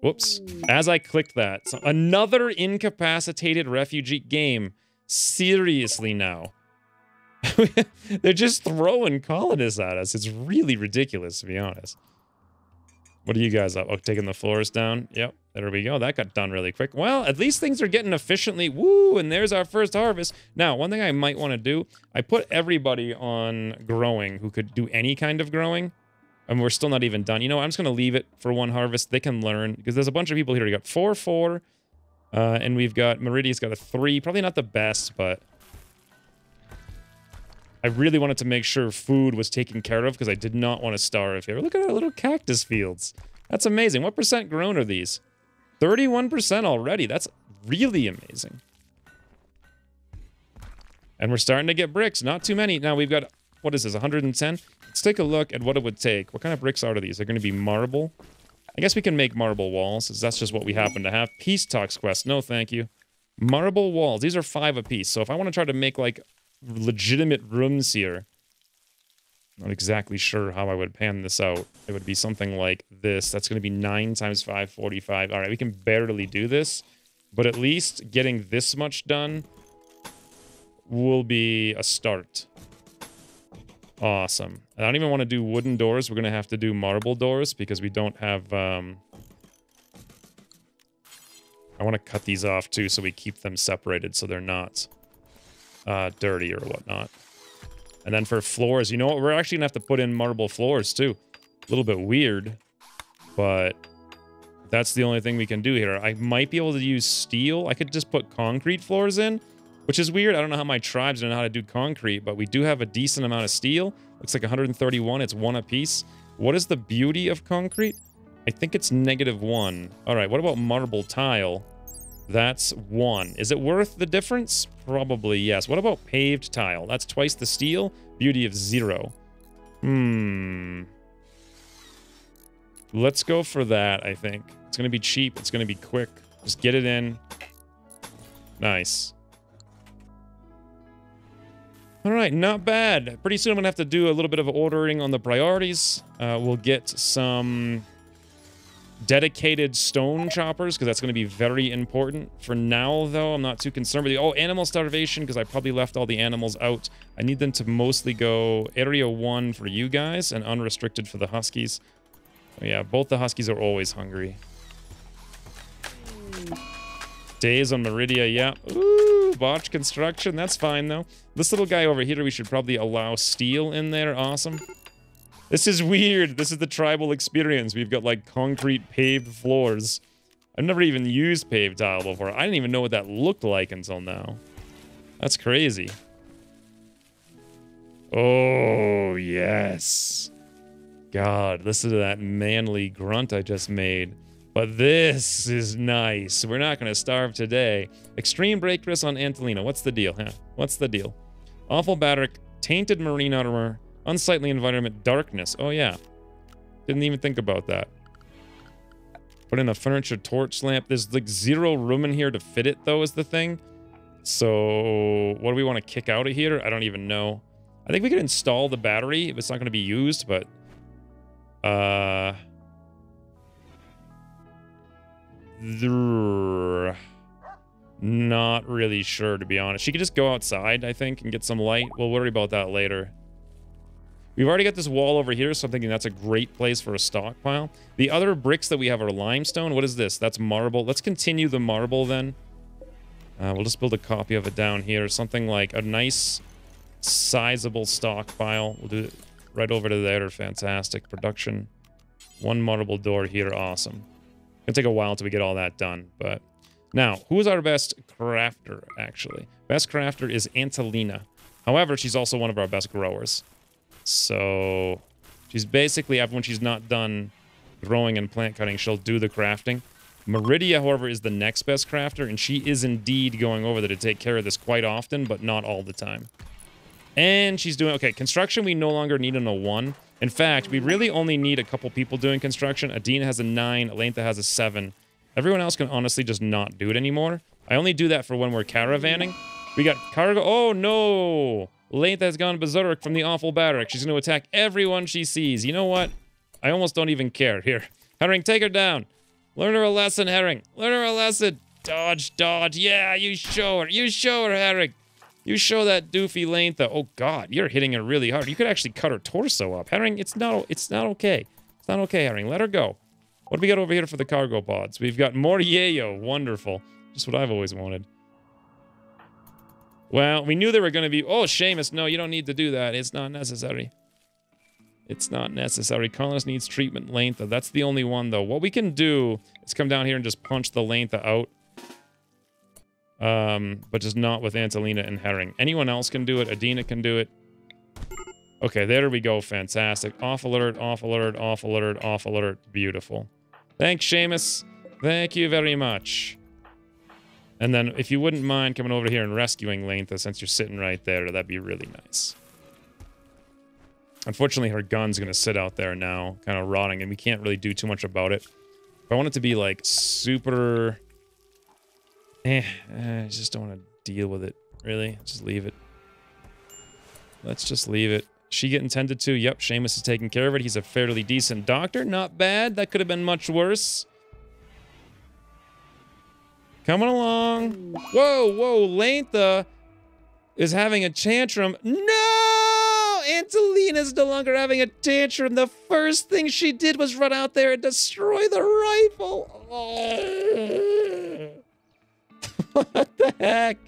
Whoops. As I clicked that. So another incapacitated refugee game. Seriously now. They're just throwing colonists at us. It's really ridiculous, to be honest. What are you guys up? Oh, taking the floors down? Yep, there we go. That got done really quick. Well, at least things are getting efficiently. Woo, and there's our first harvest. Now, one thing I might want to do, I put everybody on growing who could do any kind of growing. And we're still not even done. You know, I'm just going to leave it for one harvest. They can learn, because there's a bunch of people here. We got 4, 4, and we've got, Meridia's got a 3. Probably not the best, but I really wanted to make sure food was taken care of, because I did not want to starve here. Look at our little cactus fields. That's amazing. What percent grown are these? 31% already. That's really amazing. And we're starting to get bricks. Not too many. Now we've got, what is this, 110? Let's take a look at what it would take. What kind of bricks are these? They're going to be marble. I guess we can make marble walls, because that's just what we happen to have. Peace talks quest. No, thank you. Marble walls. These are 5 apiece. So if I want to try to make, like, legitimate rooms here, not exactly sure how I would pan this out. It would be something like this. That's going to be 9 times 5, 45. All right, we can barely do this, but at least getting this much done will be a start. Awesome. I don't even want to do wooden doors. We're going to have to do marble doors because we don't have... I want to cut these off, too, so we keep them separated so they're not dirty or whatnot. And then for floors, you know what? We're actually going to have to put in marble floors, too. A little bit weird, but that's the only thing we can do here. I might be able to use steel. I could just put concrete floors in, which is weird. I don't know how my tribes know how to do concrete, but we do have a decent amount of steel. Looks like 131. It's 1 apiece. What is the beauty of concrete? I think it's -1. All right, what about marble tile? That's 1. Is it worth the difference? Probably, yes. What about paved tile? That's twice the steel. Beauty of 0. Let's go for that, I think. It's going to be cheap. It's going to be quick. Just get it in. Nice. All right, not bad. Pretty soon I'm going to have to do a little bit of ordering on the priorities. We'll get some dedicated stone choppers, because that's going to be very important. For now, though, I'm not too concerned with the... Oh, animal starvation, because I probably left all the animals out. I need them to mostly go Area 1 for you guys and unrestricted for the huskies. Oh, yeah, both the huskies are always hungry. Days on Meridia, yeah. Ooh, botched construction. That's fine, though. This little guy over here, we should probably allow steel in there. Awesome. This is weird. This is the tribal experience. We've got, like, concrete paved floors. I've never even used paved tile before. I didn't even know what that looked like until now. That's crazy. Oh, yes. God, listen to that manly grunt I just made. But this is nice. We're not going to starve today. Extreme break risk on Antolina. What's the deal, huh? What's the deal? Awful Badric, tainted marine armor, unsightly environment, darkness. Oh, yeah. Didn't even think about that. Put in a furniture torch lamp. There's like 0 room in here to fit it, though, is the thing. So what do we want to kick out of here? I don't even know. I think we could install the battery if it's not going to be used, but... Not really sure, to be honest. She could just go outside, I think, and get some light. We'll worry about that later. We've already got this wall over here, so I'm thinking that's a great place for a stockpile. The other bricks that we have are limestone. What is this? That's marble. Let's continue the marble, then. We'll just build a copy of it down here. Something like a nice, sizable stockpile. We'll do it right over to there. Fantastic. Production. 1 marble door here. Awesome. It'll take a while till we get all that done, but... Now, who's our best crafter, actually? Best crafter is Antolina. However, she's also one of our best growers. So, she's basically, when she's not done growing and plant cutting, she'll do the crafting. Meridia, however, is the next best crafter, and she is indeed going over there to take care of this quite often, but not all the time. And she's doing... Okay, construction we no longer need on a 1. In fact, we really only need a couple people doing construction. Adina has a 9, Elantha has a 7. Everyone else can honestly just not do it anymore. I only do that for when we're caravanning. We got cargo... Oh, no! Elantha has gone berserk from the awful barrack. She's going to attack everyone she sees. You know what? I almost don't even care. Here. Herring, take her down. Learn her a lesson, Herring. Learn her a lesson. Dodge, dodge. Yeah, you show her. You show her, Herring. You show that doofy length. Oh God, you're hitting her really hard. You could actually cut her torso up. Herring, it's not okay. It's not okay, Herring. Let her go. What do we got over here for the cargo pods? We've got more yayo. Wonderful. Just what I've always wanted. Well, we knew they were going to be... Oh, Seamus, no, you don't need to do that. It's not necessary. It's not necessary. Colonist needs treatment length. That's the only one, though. What we can do is come down here and just punch the length out. But just not with Antolina and Herring. Anyone else can do it. Adina can do it. Okay, there we go. Fantastic. Off alert, off alert, off alert, off alert. Beautiful. Thanks, Seamus. Thank you very much. And then, if you wouldn't mind coming over here and rescuing Lantha, since you're sitting right there, that'd be really nice. Unfortunately, her gun's going to sit out there now, kind of rotting, and we can't really do too much about it. If I want it to be, like, super... I just don't want to deal with it, really. Just leave it. Let's just leave it. She getting tended to? Yep, Seamus is taking care of it. He's a fairly decent doctor. Not bad. That could have been much worse. Coming along. Whoa, whoa, Lantha is having a tantrum. No! Antolina's no longer having a tantrum. The first thing she did was run out there and destroy the rifle. Oh. What the heck?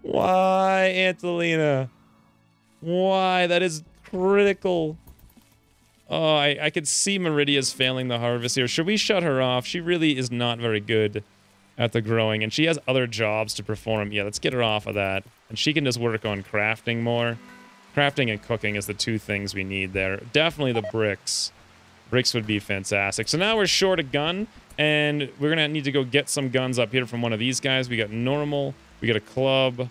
Why, Antolina? Why? That is critical. Oh, I could see Meridia's failing the harvest here. Should we shut her off? She really is not very good at the growing, and she has other jobs to perform. Yeah, let's get her off of that. And she can just work on crafting more. Crafting and cooking is the two things we need there. Definitely the bricks. Bricks would be fantastic. So now we're short a gun, and we're gonna need to go get some guns up here from one of these guys. We got normal, we got a club.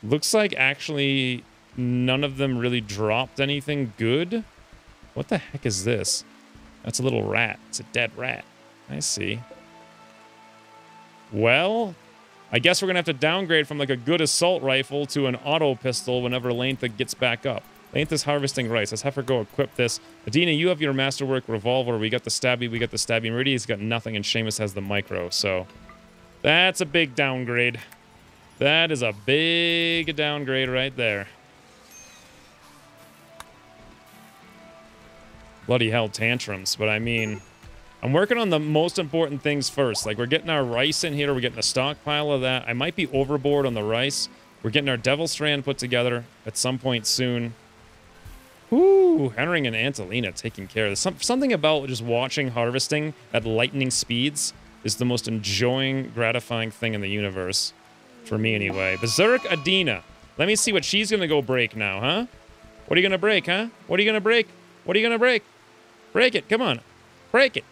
Looks like actually none of them really dropped anything good. What the heck is this? That's a little rat. It's a dead rat. I see. Well, I guess we're going to have to downgrade from like a good assault rifle to an auto pistol whenever Lantha gets back up. Lantha's harvesting rice. Let's have her go equip this. Adina, you have your masterwork revolver. We got the stabby. We got the stabby. Meridia's got nothing, and Seamus has the micro. So that's a big downgrade. That is a big downgrade right there. Bloody hell, tantrums. But I mean, I'm working on the most important things first. Like, we're getting our rice in here. We're getting a stockpile of that. I might be overboard on the rice. We're getting our Devil Strand put together at some point soon. Woo! Herring and Antolina taking care of this. Something about just watching harvesting at lightning speeds is the most enjoying, gratifying thing in the universe. For me, anyway. Berserk Adina. Let me see what she's gonna go break now, huh? What are you gonna break, huh? What are you gonna break? What are you gonna break? Break it. Come on. Break it.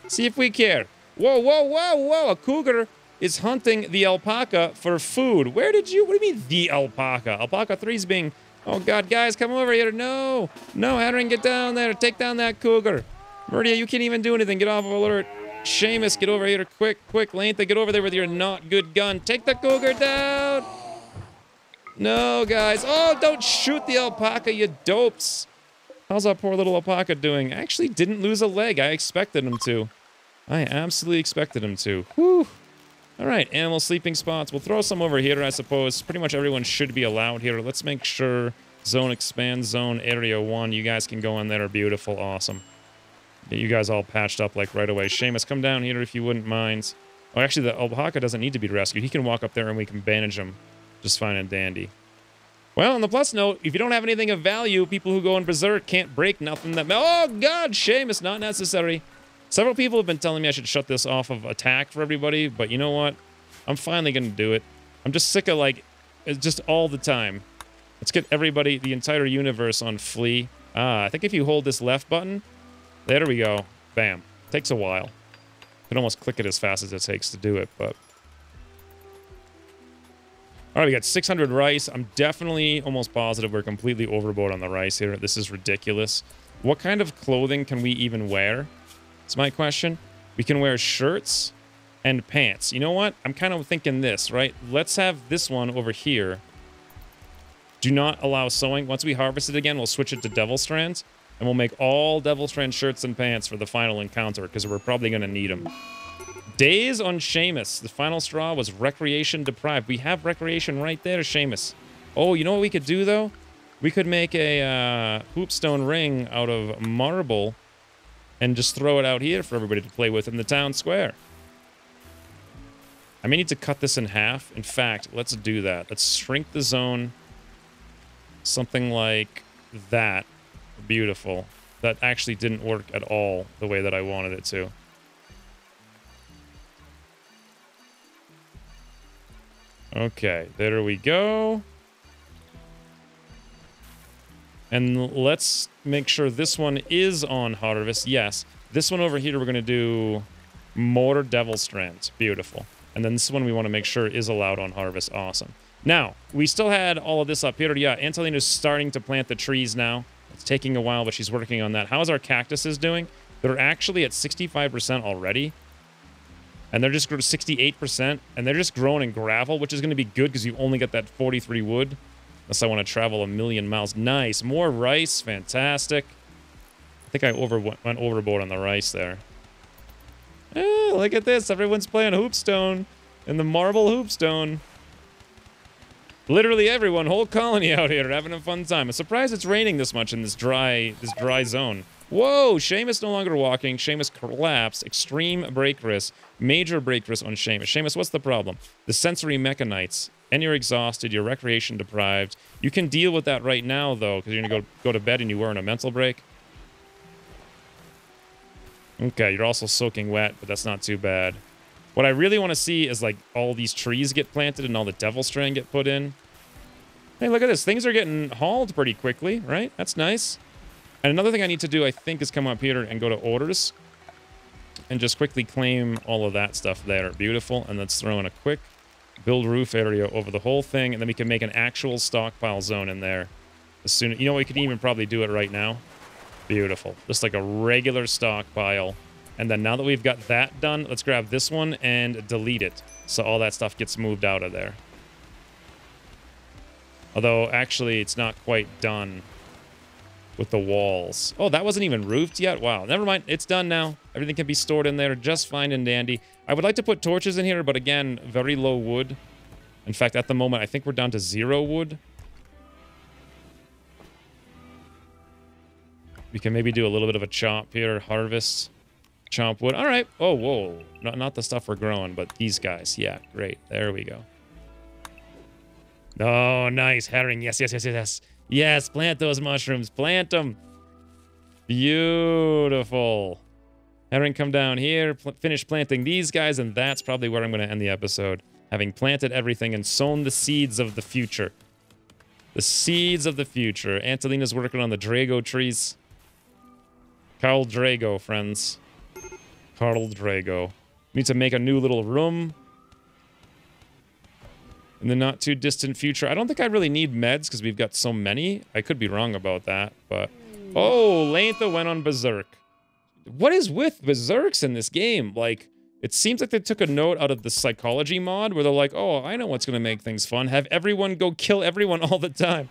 See if we care. Whoa, whoa, whoa, whoa. A cougar is hunting the alpaca for food. Where did you... What do you mean, the alpaca? Alpaca 3's being... Oh, God, guys, come over here. No. No, Herring, get down there. Take down that cougar. Meridia, you can't even do anything. Get off of alert. Seamus, get over here. Quick, quick. Lantha, get over there with your not good gun. Take the cougar down. No, guys. Oh, don't shoot the alpaca, you dopes. How's that poor little alpaca doing? Actually didn't lose a leg. I expected him to. I absolutely expected him to. Whew. All right, animal sleeping spots. We'll throw some over here, I suppose. Pretty much everyone should be allowed here. Let's make sure zone expand, zone area 1. You guys can go in there. Beautiful, awesome. Get you guys all patched up like right away. Seamus, come down here if you wouldn't mind. Oh, actually, the alpaca doesn't need to be rescued. He can walk up there and we can bandage him just fine and dandy. Well, on the plus note, if you don't have anything of value, people who go in berserk can't break nothing that... Oh, God, Seamus, not necessary. Several people have been telling me I should shut this off of attack for everybody, but you know what? I'm finally going to do it. I'm just sick of, like, just all the time. Let's get everybody, the entire universe on flee. I think if you hold this left button, there we go. Bam. Takes a while. You can almost click it as fast as it takes to do it, but... All right, we got 600 rice. I'm definitely almost positive we're completely overboard on the rice here. This is ridiculous. What kind of clothing can we even wear? That's my question. We can wear shirts and pants. You know what? I'm kind of thinking this, right? Let's have this one over here. Do not allow sewing. Once we harvest it again, we'll switch it to Devil Strands, and we'll make all Devil Strand shirts and pants for the final encounter, because we're probably going to need them. Days on Seamus. The final straw was recreation deprived. We have recreation right there, Seamus. Oh, you know what we could do, though? We could make a hoopstone ring out of marble and just throw it out here for everybody to play with in the town square. I may need to cut this in half. In fact, let's do that. Let's shrink the zone. Something like that. Beautiful. That actually didn't work at all the way that I wanted it to. Okay, there we go. And let's make sure this one is on harvest. Yes. This one over here, we're going to do more devil strands. Beautiful. And then this one we want to make sure is allowed on harvest. Awesome. Now, we still had all of this up here. Yeah, Antolina's starting to plant the trees now. It's taking a while, but she's working on that. How's our cactuses doing? They're actually at 65% already. And they're just 68%. And they're just growing in gravel, which is going to be good because you only get that 43 wood. Unless I want to travel a million miles. Nice. More rice. Fantastic. I think I went overboard on the rice there. Oh, look at this. Everyone's playing hoopstone. In the marble hoopstone. Literally everyone, whole colony out here having a fun time. I'm surprised it's raining this much in this dry zone. Whoa, Seamus no longer walking. Seamus collapsed. Extreme break risk. Major break risk on Seamus. Seamus, what's the problem? The sensory mechanites. And you're exhausted. You're recreation deprived. You can deal with that right now, though, because you're going to go to bed and you were on a mental break. Okay, you're also soaking wet, but that's not too bad. What I really want to see is, like, all these trees get planted and all the devil strand get put in. Hey, look at this. Things are getting hauled pretty quickly, right? That's nice. And another thing I need to do, I think, is come up here and go to orders. And just quickly claim all of that stuff there. Beautiful. And let's throw in a quick build roof area over the whole thing. And then we can make an actual stockpile zone in there. As soon, you know, we could even probably do it right now. Beautiful. Just like a regular stockpile. And then now that we've got that done, let's grab this one and delete it. So all that stuff gets moved out of there. Although, actually, it's not quite done with the walls. Oh, that wasn't even roofed yet? Wow. Never mind. It's done now. Everything can be stored in there just fine and dandy. I would like to put torches in here, but again, very low wood. In fact, at the moment, I think we're down to 0 wood. We can maybe do a little bit of a chop here. Harvest. Chomp wood. All right. Oh, whoa. Not the stuff we're growing, but these guys. Yeah, great. There we go. Oh, nice. Herring. Yes, yes, yes, yes, yes. Yes, plant those mushrooms. Plant them. Beautiful. Herring, come down here. Finish planting these guys, and that's probably where I'm going to end the episode. Having planted everything and sown the seeds of the future. The seeds of the future. Antolina's working on the Drago trees. Carl Drago, friends. Carl Drago. Need to make a new little room. In the not too distant future. I don't think I really need meds because we've got so many. I could be wrong about that, but... Oh, Lantha went on Berserk. What is with Berserks in this game? Like, it seems like they took a note out of the psychology mod where they're like, oh, I know what's going to make things fun. Have everyone go kill everyone all the time.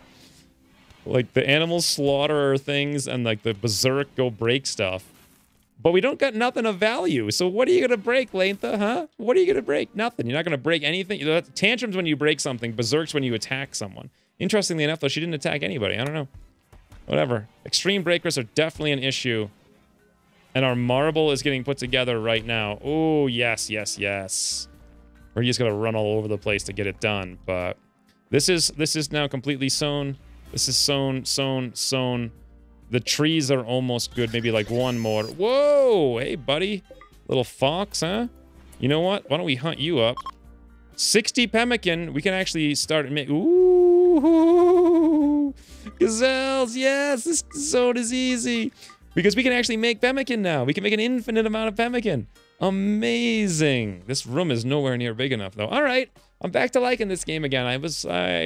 Like, the animal slaughterer things and, like, the Berserk go break stuff. But we don't got nothing of value. So what are you going to break, Lantha, huh? What are you going to break? Nothing. You're not going to break anything. Tantrums when you break something. Berserks when you attack someone. Interestingly enough, though, she didn't attack anybody. I don't know. Whatever. Extreme breakers are definitely an issue. And our marble is getting put together right now. Oh, yes, yes, yes. We're just going to run all over the place to get it done. But this is now completely sown. This is sown, sown, sown. The trees are almost good. Maybe like one more. Whoa! Hey, buddy. Little fox, huh? You know what? Why don't we hunt you up? 60 pemmican. We can actually start... Ooh! Gazelles! Yes! This zone is easy. Because we can actually make pemmican now. We can make an infinite amount of pemmican. Amazing. This room is nowhere near big enough, though. All right. I'm back to liking this game again. I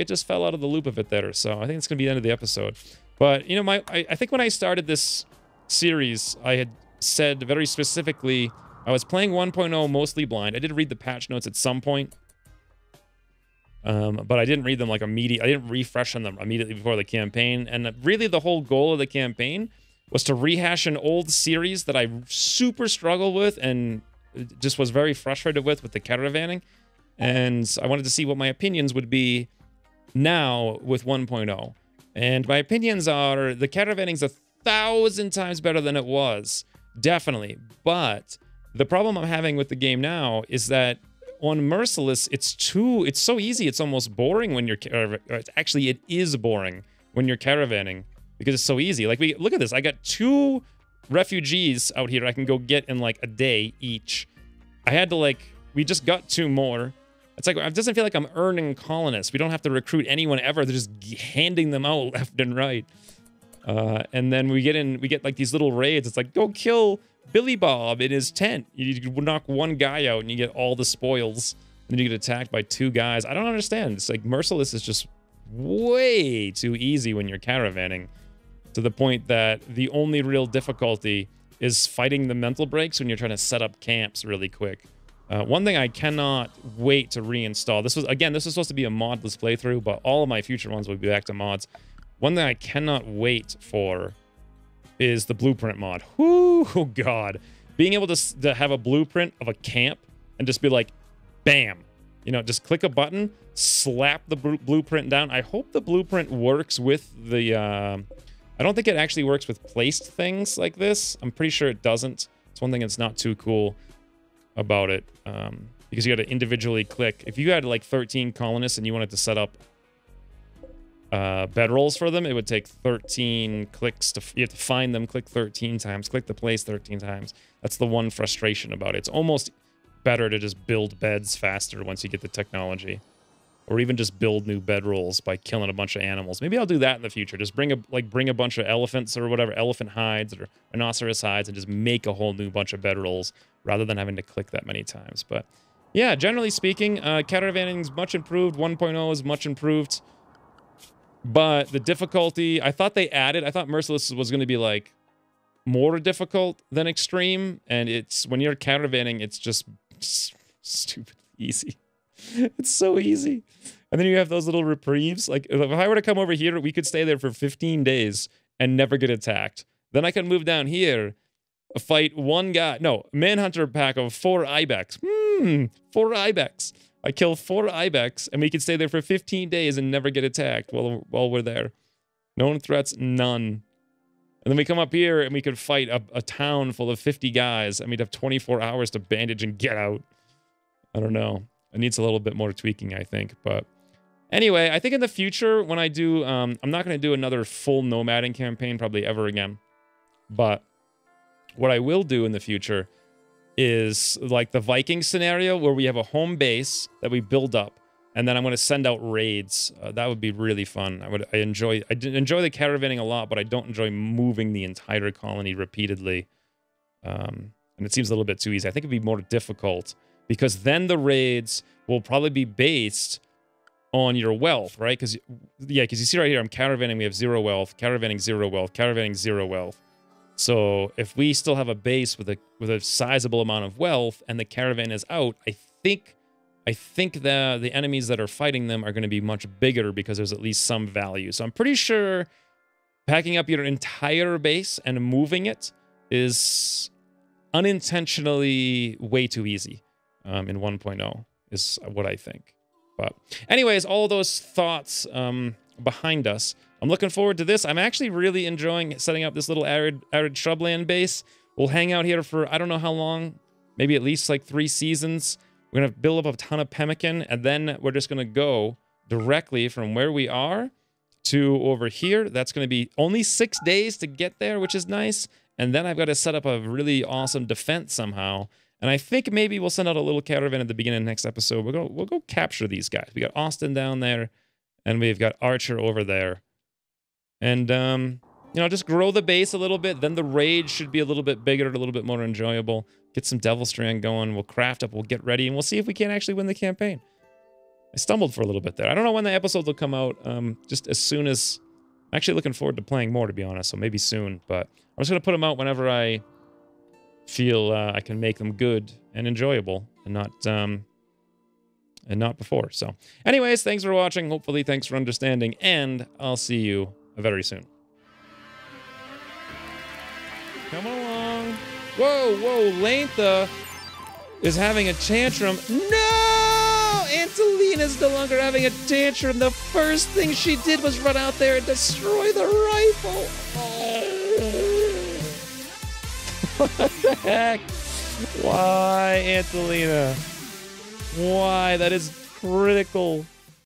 just fell out of the loop of it there. So I think it's going to be the end of the episode. But, you know, I think when I started this series, I had said very specifically, I was playing 1.0 mostly blind. I did read the patch notes at some point. But I didn't read them like immediately. I didn't refresh on them immediately before the campaign. And really the whole goal of the campaign was to rehash an old series that I super struggle with and just was very frustrated with the caravanning. And I wanted to see what my opinions would be now with 1.0. And my opinions are the caravanning's 1,000 times better than it was. Definitely. But the problem I'm having with the game now is that on Merciless, it's so easy. It's almost boring when you're, actually it is boring when you're caravanning because it's so easy. Like look at this. I got 2 refugees out here I can go get in like a day each. I had to we just got 2 more. It's like, it doesn't feel like I'm earning colonists. We don't have to recruit anyone ever. They're just handing them out left and right. And then we get like these little raids. It's like, go kill Billy Bob in his tent. You knock 1 guy out and you get all the spoils. And then you get attacked by 2 guys. I don't understand. It's like Merciless is just way too easy when you're caravanning, to the point that the only real difficulty is fighting the mental breaks when you're trying to set up camps really quick. One thing I cannot wait to reinstall. This was supposed to be a modless playthrough, but all of my future ones will be back to mods. One thing I cannot wait for is the blueprint mod. Whoo, oh God. Being able to have a blueprint of a camp and just be like, bam. You know, just click a button, slap the blueprint down. I hope the blueprint works with the... I don't think it actually works with placed things like this. I'm pretty sure it doesn't. It's one thing that's not too cool about it, because you got to individually click. If you had like 13 colonists and you wanted to set up bedrolls for them, it would take 13 clicks you have to find them, click 13 times, click the place 13 times. That's the one frustration about it. It's almost better to just build beds faster once you get the technology, or even just build new bedrolls by killing a bunch of animals. Maybe I'll do that in the future. Just bring a bunch of elephants or whatever, elephant hides or rhinoceros hides, and just make a whole new bunch of bedrolls rather than having to click that many times. But yeah, generally speaking, caravanning is much improved. 1.0 is much improved. But the difficulty, I thought Merciless was going to be like more difficult than extreme. And when you're caravanning, it's just stupid easy. It's so easy. And then you have those little reprieves. Like, if I were to come over here, we could stay there for 15 days and never get attacked. Then I can move down here, fight 1 guy. No, manhunter pack of 4 ibex. 4 ibex. I kill 4 ibex, and we can stay there for 15 days and never get attacked while we're there. Known threats, none. And then we come up here, and we could fight a town full of 50 guys, and we'd have 24 hours to bandage and get out. I don't know. It needs a little bit more tweaking, I think. But anyway, I think in the future, when I do... I'm not going to do another full nomading campaign probably ever again. But what I will do in the future is like the Viking scenario where we have a home base that we build up, and then I'm going to send out raids. That would be really fun. I enjoy the caravanning a lot, but I don't enjoy moving the entire colony repeatedly. And it seems a little bit too easy. I think it'd be more difficult because then the raids will probably be based on your wealth, right? Because you see right here, I'm caravanning, we have 0 wealth, caravanning 0 wealth, caravanning 0 wealth. So if we still have a base with a sizable amount of wealth and the caravan is out, I think the enemies that are fighting them are going to be much bigger because there's at least some value. So I'm pretty sure packing up your entire base and moving it is unintentionally way too easy in 1.0 is what I think. But anyways, all those thoughts behind us. I'm looking forward to this. I'm actually really enjoying setting up this little arid shrubland base. We'll hang out here for I don't know how long, maybe at least like 3 seasons. We're going to build up a ton of pemmican, and then we're just going to go directly from where we are to over here. That's going to be only 6 days to get there, which is nice. And then I've got to set up a really awesome defense somehow. And I think maybe we'll send out a little caravan at the beginning of the next episode. We'll go capture these guys. We got Austin down there, and we've got Archer over there. And, you know, just grow the base a little bit. Then the raid should be a little bit bigger, a little bit more enjoyable. Get some Devil Strand going. We'll craft up. We'll get ready. And we'll see if we can actually win the campaign. I stumbled for a little bit there. I don't know when the episodes will come out. Just as soon as... I'm actually looking forward to playing more, to be honest. So maybe soon. But I'm just going to put them out whenever I feel I can make them good and enjoyable. And not before. So anyways, thanks for watching. Hopefully, thanks for understanding. And I'll see you very soon. Come along. Whoa, Lantha. is having a tantrum. No! Angelina's no longer having a tantrum. The first thing she did was run out there and destroy the rifle. What the heck? Why, Angelina? Why? That is critical.